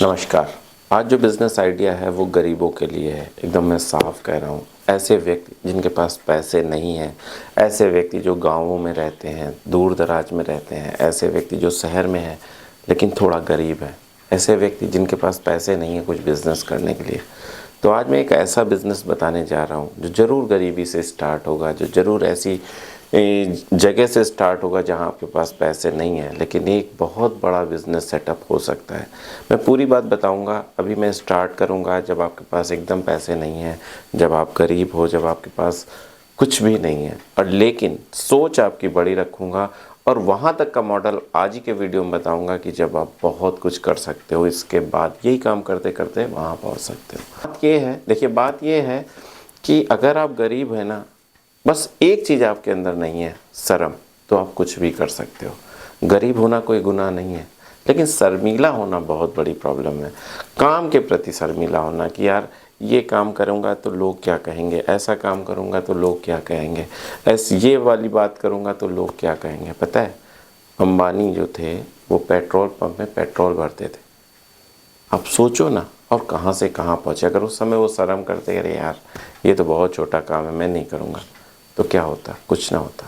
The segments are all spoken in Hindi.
नमस्कार। आज जो बिज़नेस आइडिया है वो गरीबों के लिए है, एकदम मैं साफ कह रहा हूँ। ऐसे व्यक्ति जिनके पास पैसे नहीं हैं, ऐसे व्यक्ति जो गाँवों में रहते हैं, दूर दराज में रहते हैं, ऐसे व्यक्ति जो शहर में हैं लेकिन थोड़ा गरीब है, ऐसे व्यक्ति जिनके पास पैसे नहीं है कुछ बिज़नेस करने के लिए। तो आज मैं एक ऐसा बिज़नेस बताने जा रहा हूँ जो ज़रूर गरीबी से स्टार्ट होगा, जो ज़रूर ऐसी जगह से स्टार्ट होगा जहाँ आपके पास पैसे नहीं हैं, लेकिन एक बहुत बड़ा बिज़नेस सेटअप हो सकता है। मैं पूरी बात बताऊंगा। अभी मैं स्टार्ट करूंगा जब आपके पास एकदम पैसे नहीं हैं, जब आप गरीब हो, जब आपके पास कुछ भी नहीं है, और लेकिन सोच आपकी बड़ी रखूंगा और वहाँ तक का मॉडल आज ही के वीडियो में बताऊंगा कि जब आप बहुत कुछ कर सकते हो, इसके बाद यही काम करते करते वहाँ पहुँच सकते हो। बात ये है, देखिए बात ये है कि अगर आप गरीब हैं ना, बस एक चीज़ आपके अंदर नहीं है, शर्म, तो आप कुछ भी कर सकते हो। गरीब होना कोई गुनाह नहीं है, लेकिन शर्मीला होना बहुत बड़ी प्रॉब्लम है। काम के प्रति शर्मीला होना कि यार ये काम करूँगा तो लोग क्या कहेंगे, ऐसा काम करूँगा तो लोग क्या कहेंगे, ऐसी ये वाली बात करूँगा तो लोग क्या कहेंगे। पता है, अंबानी जो थे वो पेट्रोल पंप में पेट्रोल भरते थे। आप सोचो ना, और कहाँ से कहाँ पहुँचे। अगर उस समय वो शर्म करते, अरे यार ये तो बहुत छोटा काम है, मैं नहीं करूँगा, तो क्या होता? कुछ ना होता।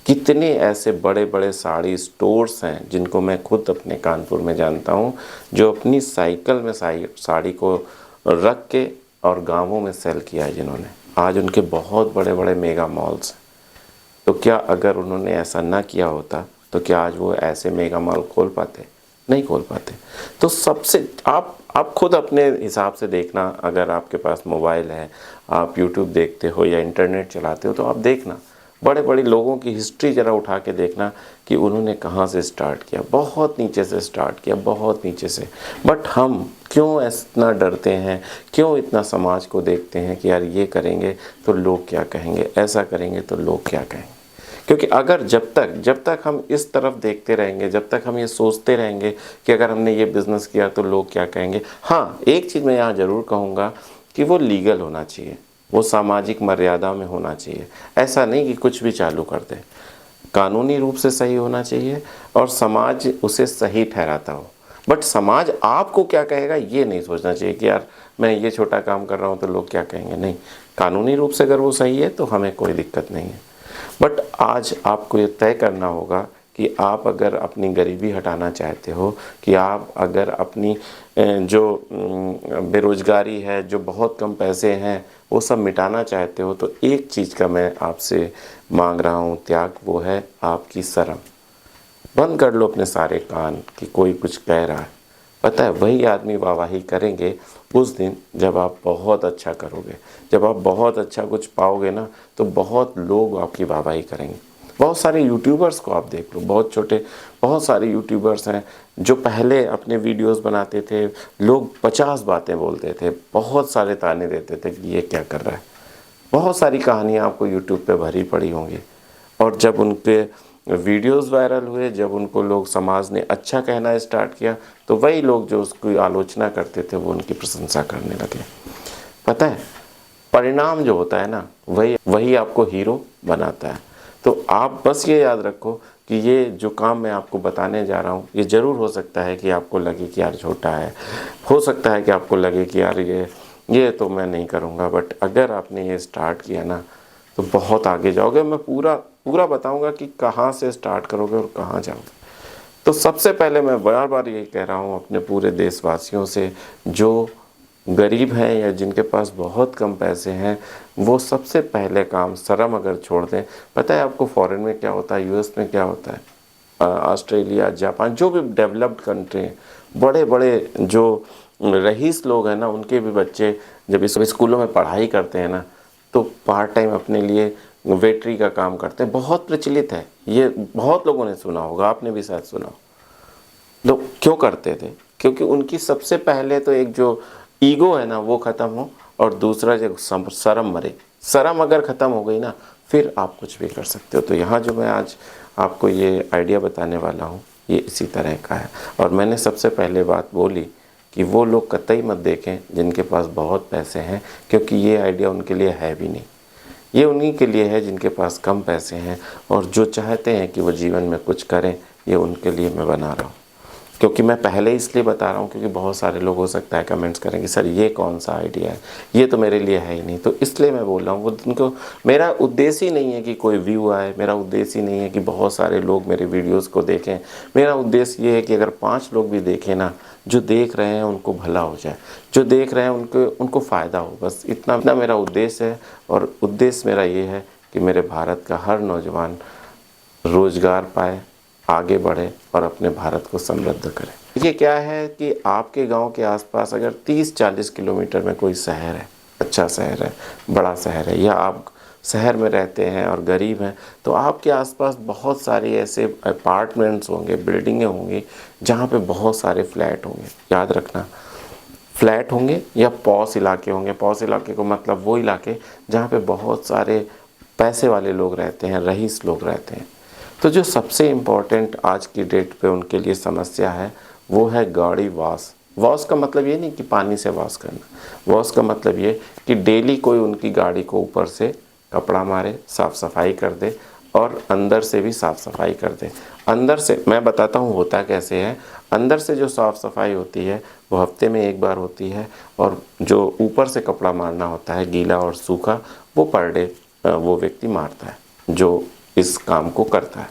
कितने ऐसे बड़े बड़े साड़ी स्टोर्स हैं जिनको मैं खुद अपने कानपुर में जानता हूँ, जो अपनी साइकिल में साड़ी को रख के और गांवों में सेल किया है जिन्होंने। आज उनके बहुत बड़े बड़े मेगा मॉल्स हैं। तो क्या अगर उन्होंने ऐसा ना किया होता तो क्या आज वो ऐसे मेगा मॉल खोल पाते? नहीं खोल पाते। तो सबसे आप खुद अपने हिसाब से देखना। अगर आपके पास मोबाइल है, आप यूट्यूब देखते हो या इंटरनेट चलाते हो, तो आप देखना बड़े बड़े लोगों की हिस्ट्री ज़रा उठा के देखना कि उन्होंने कहाँ से स्टार्ट किया। बहुत नीचे से स्टार्ट किया, बहुत नीचे से। बट हम क्यों इतना डरते हैं, क्यों इतना समाज को देखते हैं कि यार ये करेंगे तो लोग क्या कहेंगे, ऐसा करेंगे तो लोग क्या कहेंगे। क्योंकि अगर जब तक हम इस तरफ देखते रहेंगे, जब तक हम ये सोचते रहेंगे कि अगर हमने ये बिज़नेस किया तो लोग क्या कहेंगे। हाँ, एक चीज़ मैं यहाँ ज़रूर कहूँगा कि वो लीगल होना चाहिए, वो सामाजिक मर्यादा में होना चाहिए। ऐसा नहीं कि कुछ भी चालू कर दे। कानूनी रूप से सही होना चाहिए और समाज उसे सही ठहराता हो। बट समाज आपको क्या कहेगा ये नहीं सोचना चाहिए कि यार मैं ये छोटा काम कर रहा हूँ तो लोग क्या कहेंगे। नहीं, कानूनी रूप से अगर वो सही है तो हमें कोई दिक्कत नहीं है। बट आज आपको ये तय करना होगा कि आप अगर अपनी गरीबी हटाना चाहते हो, कि आप अगर अपनी जो बेरोज़गारी है, जो बहुत कम पैसे हैं, वो सब मिटाना चाहते हो, तो एक चीज़ का मैं आपसे मांग रहा हूँ त्याग, वो है आपकी शर्म। बंद कर लो अपने सारे कान कि कोई कुछ कह रहा है। पता है, वही आदमी वाहवाही करेंगे उस दिन जब आप बहुत अच्छा करोगे। जब आप बहुत अच्छा कुछ पाओगे ना, तो बहुत लोग आपकी वाहवाही करेंगे। बहुत सारे यूट्यूबर्स को आप देख लो, बहुत सारे यूट्यूबर्स हैं जो पहले अपने वीडियोस बनाते थे, लोग 50 बातें बोलते थे, बहुत सारे ताने देते थे कि ये क्या कर रहा है। बहुत सारी कहानियाँ आपको यूट्यूब पे भरी पड़ी होंगी। और जब उनके वीडियोस वायरल हुए, जब उनको लोग समाज ने अच्छा कहना स्टार्ट किया, तो वही लोग जो उसकी आलोचना करते थे वो उनकी प्रशंसा करने लगे। पता है, परिणाम जो होता है ना, वही आपको हीरो बनाता है। तो आप बस ये याद रखो कि ये जो काम मैं आपको बताने जा रहा हूँ, ये ज़रूर हो सकता है कि आपको लगे कि यार छोटा है, हो सकता है कि आपको लगे कि यार ये तो मैं नहीं करूँगा। बट अगर आपने ये स्टार्ट किया ना, तो बहुत आगे जाओगे। मैं पूरा बताऊंगा कि कहाँ से स्टार्ट करोगे और कहाँ जाओगे। तो सबसे पहले मैं बार बार यही कह रहा हूँ अपने पूरे देशवासियों से, जो गरीब हैं या जिनके पास बहुत कम पैसे हैं, वो सबसे पहले काम शर्म अगर छोड़ दें। पता है आपको फॉरेन में क्या होता है, यूएस में क्या होता है, ऑस्ट्रेलिया, जापान, जो भी डेवलप्ड कंट्री हैं, बड़े बड़े जो रईस लोग हैं ना, उनके भी बच्चे जब इस स्कूलों में पढ़ाई करते हैं ना, तो पार्ट टाइम अपने लिए वेटरी का काम करते हैं। बहुत प्रचलित है ये, बहुत लोगों ने सुना होगा, आपने भी शायद सुना हो। लोग क्यों करते थे? क्योंकि उनकी सबसे पहले तो एक जो ईगो है ना वो ख़त्म हो, और दूसरा जो शर्म मरे। शर्म अगर ख़त्म हो गई ना, फिर आप कुछ भी कर सकते हो। तो यहाँ जो मैं आज आपको ये आइडिया बताने वाला हूँ, ये इसी तरह का है। और मैंने सबसे पहले बात बोली कि वो लोग कतई मत देखें जिनके पास बहुत पैसे हैं, क्योंकि ये आइडिया उनके लिए है भी नहीं। ये उन्हीं के लिए है जिनके पास कम पैसे हैं और जो चाहते हैं कि वो जीवन में कुछ करें। ये उनके लिए मैं बना रहा हूँ। क्योंकि मैं पहले इसलिए बता रहा हूँ क्योंकि बहुत सारे लोग हो सकता है कमेंट्स करेंगे सर ये कौन सा आइडिया है, ये तो मेरे लिए है ही नहीं। तो इसलिए मैं बोल रहा हूँ, वो उनको, मेरा उद्देश्य ही नहीं है कि कोई व्यू आए, मेरा उद्देश्य ही नहीं है कि बहुत सारे लोग मेरे वीडियोस को देखें। मेरा उद्देश्य ये है कि अगर 5 लोग भी देखें ना, जो देख रहे हैं उनको भला हो जाए, जो देख रहे हैं उनको फ़ायदा हो, बस इतना मेरा उद्देश्य है। और उद्देश्य मेरा ये है कि मेरे भारत का हर नौजवान रोज़गार पाए, आगे बढ़े और अपने भारत को समृद्ध करे। देखिए क्या है कि आपके गांव के आसपास अगर 30-40 किलोमीटर में कोई शहर है, अच्छा शहर है, बड़ा शहर है, या आप शहर में रहते हैं और गरीब हैं, तो आपके आसपास बहुत सारे ऐसे अपार्टमेंट्स होंगे, बिल्डिंगें होंगी जहाँ पे बहुत सारे फ्लैट होंगे। याद रखना, फ्लैट होंगे या पॉश इलाके होंगे। पॉश इलाके को मतलब वो इलाके जहाँ पे बहुत सारे पैसे वाले लोग रहते हैं, रईस लोग रहते हैं। तो जो सबसे इम्पोर्टेंट आज की डेट पे उनके लिए समस्या है वो है गाड़ी वॉश। वॉश का मतलब ये नहीं कि पानी से वॉश करना, वॉश का मतलब ये कि डेली कोई उनकी गाड़ी को ऊपर से कपड़ा मारे, साफ़ सफाई कर दे और अंदर से भी साफ़ सफाई कर दे। अंदर से मैं बताता हूँ होता कैसे है। अंदर से जो साफ़ सफाई होती है वो हफ्ते में एक बार होती है, और जो ऊपर से कपड़ा मारना होता है गीला और सूखा, वो पर डे वो व्यक्ति मारता है जो इस काम को करता है।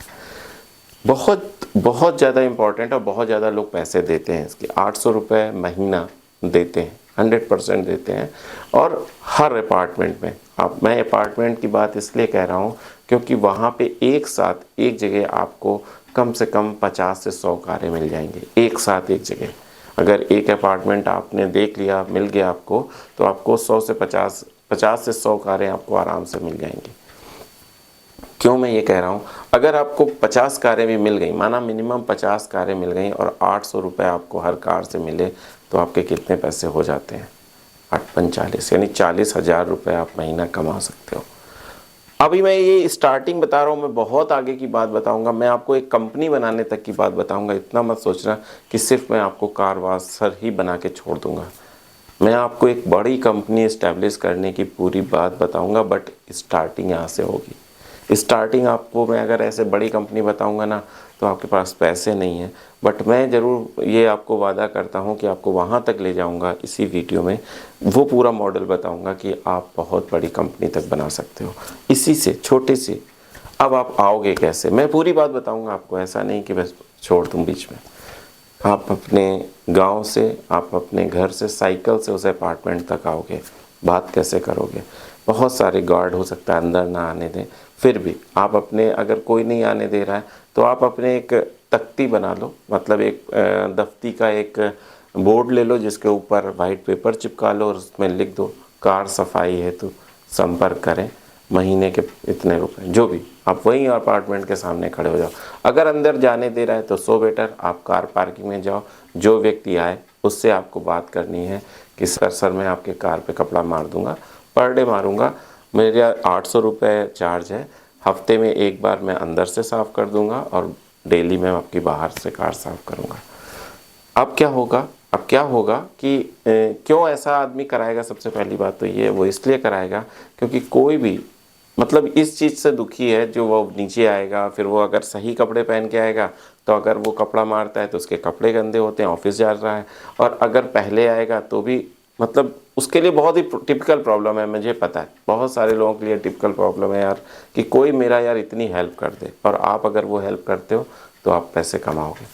बहुत बहुत ज़्यादा इम्पॉर्टेंट और बहुत ज़्यादा लोग पैसे देते हैं इसके। 800 रुपये महीना देते हैं, 100% देते हैं। और हर अपार्टमेंट में, अब मैं अपार्टमेंट की बात इसलिए कह रहा हूँ क्योंकि वहाँ पे एक साथ एक जगह आपको कम से कम 50 से 100 कारें मिल जाएंगे एक साथ एक जगह। अगर एक अपार्टमेंट आपने देख लिया, मिल गया आपको, तो आपको 100 से 50 से 100 कारें आपको आराम से मिल जाएंगी। क्यों मैं ये कह रहा हूँ, अगर आपको 50 कारें भी मिल गई, माना मिनिमम 50 कारें मिल गई और 800 रुपये आपको हर कार से मिले, तो आपके कितने पैसे हो जाते हैं? 8×5 = 40, यानी 40,000 रुपये आप महीना कमा सकते हो। अभी मैं ये स्टार्टिंग बता रहा हूँ, मैं बहुत आगे की बात बताऊँगा, मैं आपको एक कंपनी बनाने तक की बात बताऊँगा। इतना मत सोचना कि सिर्फ मैं आपको कार वॉशर ही बना के छोड़ दूँगा। मैं आपको एक बड़ी कंपनी इस्टेब्लिश करने की पूरी बात बताऊँगा, बट स्टार्टिंग यहाँ से होगी। स्टार्टिंग आपको मैं अगर ऐसे बड़ी कंपनी बताऊंगा ना, तो आपके पास पैसे नहीं है, बट मैं ज़रूर ये आपको वादा करता हूँ कि आपको वहाँ तक ले जाऊँगा। इसी वीडियो में वो पूरा मॉडल बताऊँगा कि आप बहुत बड़ी कंपनी तक बना सकते हो इसी से, छोटे से। अब आप आओगे कैसे, मैं पूरी बात बताऊँगा आपको, ऐसा नहीं कि बस छोड़ दूँ बीच में। आप अपने गांव से, आप अपने घर से साइकिल से उस अपार्टमेंट तक आओगे। बात कैसे करोगे? बहुत सारे गार्ड हो सकता है अंदर ना आने दें, फिर भी आप अपने, अगर कोई नहीं आने दे रहा है तो आप अपने एक तख्ती बना लो, मतलब एक दफ्ती का एक बोर्ड ले लो जिसके ऊपर वाइट पेपर चिपका लो और उसमें लिख दो कार सफाई हेतु संपर्क करें, महीने के इतने रुपए, जो भी। आप वहीं अपार्टमेंट के सामने खड़े हो जाओ। अगर अंदर जाने दे रहा है तो सो बेटर आप कार पार्किंग में जाओ, जो व्यक्ति आए उससे आपको बात करनी है कि सर मैं आपके कार पे कपड़ा मार दूंगा, पर डे मारूंगा, मेरा 800 रुपये चार्ज है, हफ्ते में एक बार मैं अंदर से साफ़ कर दूंगा और डेली मैं आपकी बाहर से कार साफ़ करूंगा। अब क्या होगा कि क्यों ऐसा आदमी कराएगा? सबसे पहली बात तो ये, वो इसलिए कराएगा क्योंकि कोई भी मतलब इस चीज़ से दुखी है जो वो नीचे आएगा, फिर वो अगर सही कपड़े पहन के आएगा तो अगर वो कपड़ा मारता है तो उसके कपड़े गंदे होते हैं, ऑफिस जा रहा है। और अगर पहले आएगा तो भी मतलब उसके लिए बहुत ही टिपिकल प्रॉब्लम है, मुझे पता है बहुत सारे लोगों के लिए टिपिकल प्रॉब्लम है यार, कि कोई मेरा यार इतनी हेल्प कर दे। और आप अगर वो हेल्प करते हो तो आप पैसे कमाओगे।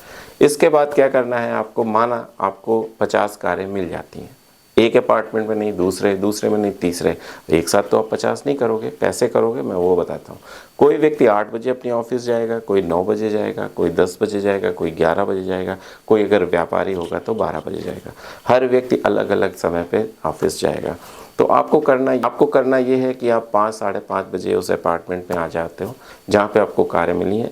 इसके बाद क्या करना है आपको, माना आपको 50 कारें मिल जाती हैं, एक अपार्टमेंट में नहीं, दूसरे में नहीं, तीसरे, एक साथ तो आप 50 नहीं करोगे। कैसे करोगे मैं वो बताता हूँ। कोई व्यक्ति 8 बजे अपनी ऑफिस जाएगा, कोई 9 बजे जाएगा, कोई 10 बजे जाएगा, कोई 11 बजे जाएगा, कोई अगर व्यापारी होगा तो 12 बजे जाएगा। हर व्यक्ति अलग अलग समय पे ऑफिस जाएगा। तो आपको करना ये है कि आप 5 साढ़े 5 बजे उस अपार्टमेंट में आ जाते हो जहाँ पे आपको कारें मिली हैं।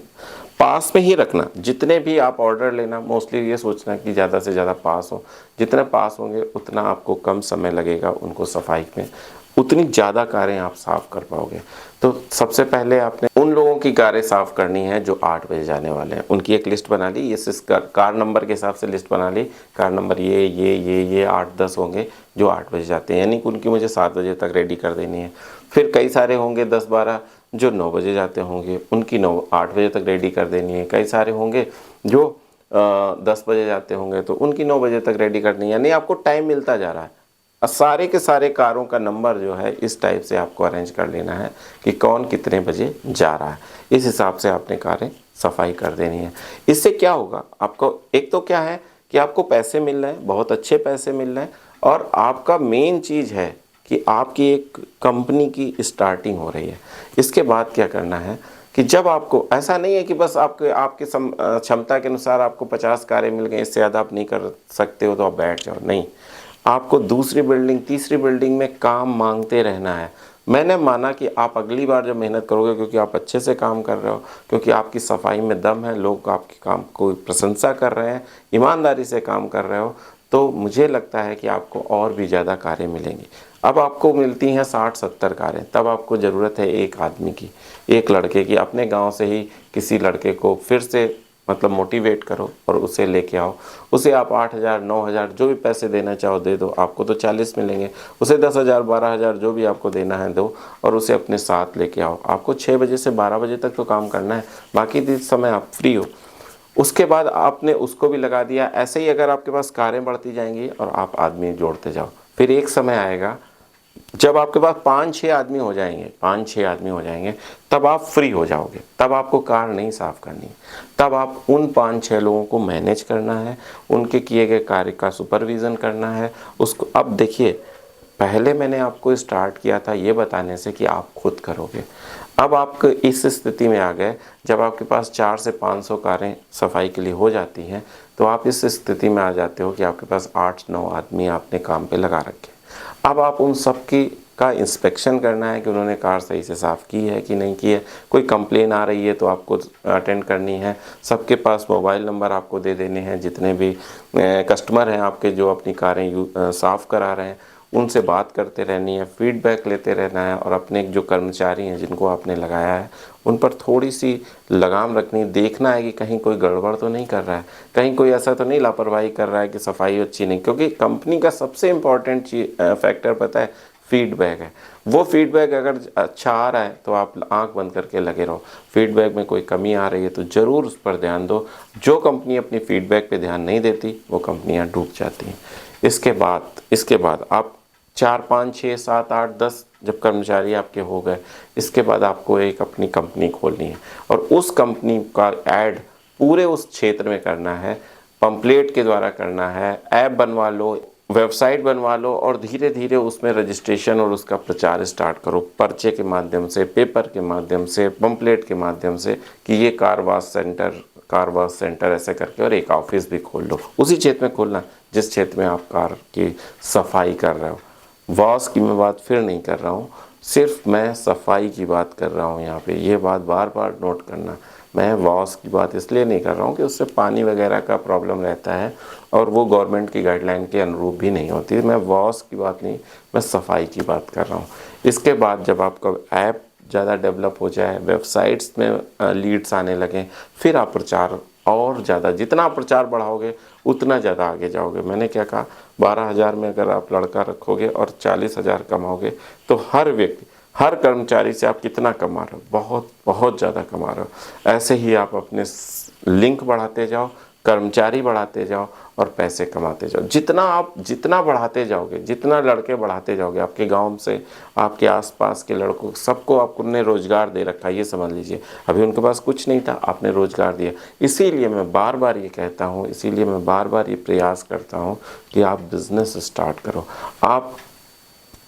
पास में ही रखना, जितने भी आप ऑर्डर लेना, मोस्टली ये सोचना कि ज़्यादा से ज़्यादा पास हो। जितने पास होंगे उतना आपको कम समय लगेगा उनको सफाई में, उतनी ज़्यादा कारें आप साफ़ कर पाओगे। तो सबसे पहले आपने उन लोगों की कारें साफ़ करनी है जो 8 बजे जाने वाले हैं। उनकी एक लिस्ट बना ली, ये कार नंबर के हिसाब से लिस्ट बना ली, कार नंबर ये 8-10 होंगे जो 8 बजे जाते हैं, यानी कि उनकी मुझे 7 बजे तक रेडी कर देनी है। फिर कई सारे होंगे 10-12 जो 9 बजे जाते होंगे, उनकी 8 बजे तक रेडी कर देनी है। कई सारे होंगे जो 10 बजे जाते होंगे तो उनकी 9 बजे तक रेडी करनी है, यानी आपको टाइम मिलता जा रहा है। सारे के सारे कारों का नंबर जो है इस टाइप से आपको अरेंज कर लेना है कि कौन कितने बजे जा रहा है, इस हिसाब से आपने कारें सफाई कर देनी है। इससे क्या होगा, आपको एक तो क्या है कि आपको पैसे मिल रहे हैं, बहुत अच्छे पैसे मिल रहे हैं, और आपका मेन चीज़ है कि आपकी एक कंपनी की स्टार्टिंग हो रही है। इसके बाद क्या करना है कि जब आपको ऐसा नहीं है कि बस आपके आपके क्षमता के अनुसार आपको 50 कारें मिल गई, इससे ज़्यादा आप नहीं कर सकते हो तो आप बैठ जाओ, नहीं, आपको दूसरी बिल्डिंग तीसरी बिल्डिंग में काम मांगते रहना है। मैंने माना कि आप अगली बार जब मेहनत करोगे, क्योंकि आप अच्छे से काम कर रहे हो, क्योंकि आपकी सफाई में दम है, लोग आपके काम को प्रशंसा कर रहे हैं, ईमानदारी से काम कर रहे हो, तो मुझे लगता है कि आपको और भी ज़्यादा कारें मिलेंगी। अब आपको मिलती हैं 60-70 कारें, तब आपको ज़रूरत है एक आदमी की, एक लड़के की। अपने गांव से ही किसी लड़के को फिर से मतलब मोटिवेट करो और उसे लेके आओ। उसे आप 8,000 9,000 जो भी पैसे देना चाहो दे दो, आपको तो 40 मिलेंगे। उसे 10,000 12,000 जो भी आपको देना है दो, और उसे अपने साथ लेके आओ। आपको 6 बजे से 12 बजे तक तो काम करना है, बाकी समय आप फ्री हो। उसके बाद आपने उसको भी लगा दिया। ऐसे ही अगर आपके पास कारें बढ़ती जाएंगी और आप आदमी जोड़ते जाओ, फिर एक समय आएगा जब आपके पास 5-6 आदमी हो जाएंगे, 5-6 आदमी हो जाएंगे, तब आप फ्री हो जाओगे। तब आपको कार नहीं साफ़ करनी, तब आप उन 5-6 लोगों को मैनेज करना है, उनके किए गए कार्य का सुपरविज़न करना है उसको। अब देखिए, पहले मैंने आपको स्टार्ट किया था ये बताने से कि आप खुद करोगे। अब आप इस स्थिति में आ गए जब आपके पास 4 से 500 कारें सफाई के लिए हो जाती हैं, तो आप इस स्थिति में आ जाते हो कि आपके पास 8-9 आदमी आपने काम पे लगा रखे। अब आप उन सब की का इंस्पेक्शन करना है कि उन्होंने कार सही से साफ़ की है कि नहीं की है। कोई कंप्लेन आ रही है तो आपको अटेंड करनी है। सबके पास मोबाइल नंबर आपको दे देने हैं, जितने भी कस्टमर हैं आपके जो अपनी कारें साफ़ करा रहे हैं, उनसे बात करते रहनी है, फीडबैक लेते रहना है, और अपने जो कर्मचारी हैं जिनको आपने लगाया है उन पर थोड़ी सी लगाम रखनी, देखना है कि कहीं कोई गड़बड़ तो नहीं कर रहा है, कहीं कोई ऐसा तो नहीं लापरवाही कर रहा है कि सफाई अच्छी नहीं। क्योंकि कंपनी का सबसे इम्पॉर्टेंट फैक्टर पता है, फीडबैक है। वो फीडबैक अगर अच्छा आ रहा है तो आप आंख बंद करके लगे रहो। फीडबैक में कोई कमी आ रही है तो ज़रूर उस पर ध्यान दो। जो कंपनी अपनी फीडबैक पे ध्यान नहीं देती वो कंपनियां डूब जाती हैं। इसके बाद आप 4 5 6 7 8 10 जब कर्मचारी आपके हो गए, इसके बाद आपको एक अपनी कंपनी खोलनी है, और उस कंपनी का ऐड पूरे उस क्षेत्र में करना है, पंपलेट के द्वारा करना है, ऐप बनवा लो, वेबसाइट बनवा लो, और धीरे धीरे उसमें रजिस्ट्रेशन और उसका प्रचार स्टार्ट करो, पर्चे के माध्यम से, पेपर के माध्यम से, पंपलेट के माध्यम से, कि ये कार वॉश सेंटर ऐसे करके, और एक ऑफिस भी खोल लो उसी क्षेत्र में खोलना जिस क्षेत्र में आप कार की सफाई कर रहे हो। वॉश की मैं बात फिर नहीं कर रहा हूँ, सिर्फ मैं सफाई की बात कर रहा हूँ यहाँ पे। ये बात बार बार नोट करना, मैं वॉश की बात इसलिए नहीं कर रहा हूँ कि उससे पानी वगैरह का प्रॉब्लम रहता है और वो गवर्नमेंट की गाइडलाइन के अनुरूप भी नहीं होती। मैं वॉश की बात नहीं, मैं सफाई की बात कर रहा हूँ। इसके बाद जब आपका ऐप ज़्यादा डेवलप हो जाए, वेबसाइट्स में लीड्स आने लगें, फिर आप प्रचार और ज़्यादा, जितना प्रचार बढ़ाओगे उतना ज़्यादा आगे जाओगे। मैंने क्या कहा, 12,000 में अगर आप लड़का रखोगे और 40,000 कमाओगे तो हर व्यक्ति, हर कर्मचारी से आप कितना कमा रहे हो, बहुत बहुत ज़्यादा कमा रहे हो। ऐसे ही आप अपने लिंक बढ़ाते जाओ, कर्मचारी बढ़ाते जाओ और पैसे कमाते जाओ। जितना बढ़ाते जाओगे, जितना लड़के बढ़ाते जाओगे, आपके गांव से आपके आसपास के लड़कों सबको आपने रोज़गार दे रखा है, ये समझ लीजिए। अभी उनके पास कुछ नहीं था, आपने रोज़गार दिया। इसीलिए मैं बार बार ये कहता हूँ, इसीलिए मैं बार बार ये प्रयास करता हूँ कि आप बिज़नेस स्टार्ट करो। आप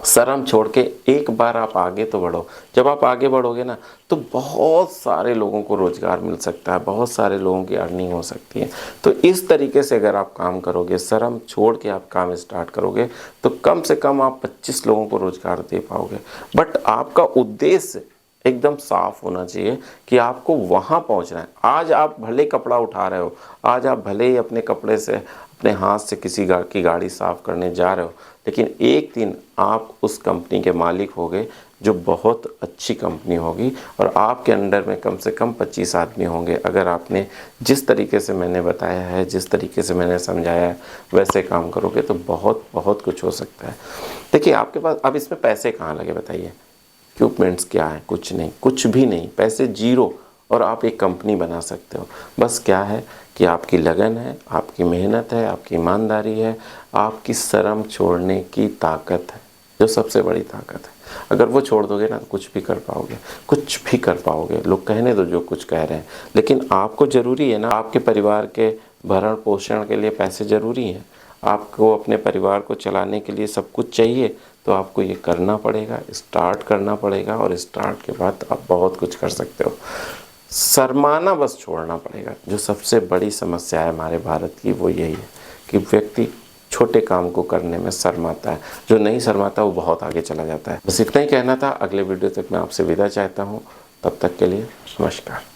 शर्म छोड़ के एक बार आप आगे तो बढ़ो। जब आप आगे बढ़ोगे ना तो बहुत सारे लोगों को रोज़गार मिल सकता है, बहुत सारे लोगों की अर्निंग हो सकती है। तो इस तरीके से अगर आप काम करोगे, शर्म छोड़ के आप काम स्टार्ट करोगे, तो कम से कम आप 25 लोगों को रोज़गार दे पाओगे। बट आपका उद्देश्य एकदम साफ होना चाहिए कि आपको वहाँ पहुँचना है। आज आप भले कपड़ा उठा रहे हो, आज आप भले ही अपने कपड़े से, अपने हाथ से किसी की गाड़ी साफ़ करने जा रहे हो, लेकिन एक दिन आप उस कंपनी के मालिक होगे जो बहुत अच्छी कंपनी होगी, और आपके अंडर में कम से कम 25 आदमी होंगे। अगर आपने जिस तरीके से मैंने बताया है, जिस तरीके से मैंने समझाया है, वैसे काम करोगे तो बहुत बहुत कुछ हो सकता है। देखिए, आपके पास अब इसमें पैसे कहाँ लगे बताइए? इक्विपमेंट्स क्या है? कुछ नहीं, कुछ भी नहीं, पैसे जीरो। और आप एक कंपनी बना सकते हो। बस क्या है कि आपकी लगन है, आपकी मेहनत है, आपकी ईमानदारी है, आपकी शर्म छोड़ने की ताकत है, जो सबसे बड़ी ताकत है। अगर वो छोड़ दोगे ना तो कुछ भी कर पाओगे, कुछ भी कर पाओगे। लोग कहने दो जो कुछ कह रहे हैं, लेकिन आपको ज़रूरी है ना, आपके परिवार के भरण पोषण के लिए पैसे ज़रूरी हैं, आपको अपने परिवार को चलाने के लिए सब कुछ चाहिए। तो आपको ये करना पड़ेगा, स्टार्ट करना पड़ेगा, और स्टार्ट के बाद आप बहुत कुछ कर सकते हो। शर्माना बस छोड़ना पड़ेगा। जो सबसे बड़ी समस्या है हमारे भारत की वो यही है कि व्यक्ति छोटे काम को करने में शर्माता है। जो नहीं शर्माता वो बहुत आगे चला जाता है। बस इतना ही कहना था। अगले वीडियो तक मैं आपसे विदा चाहता हूँ। तब तक के लिए नमस्कार।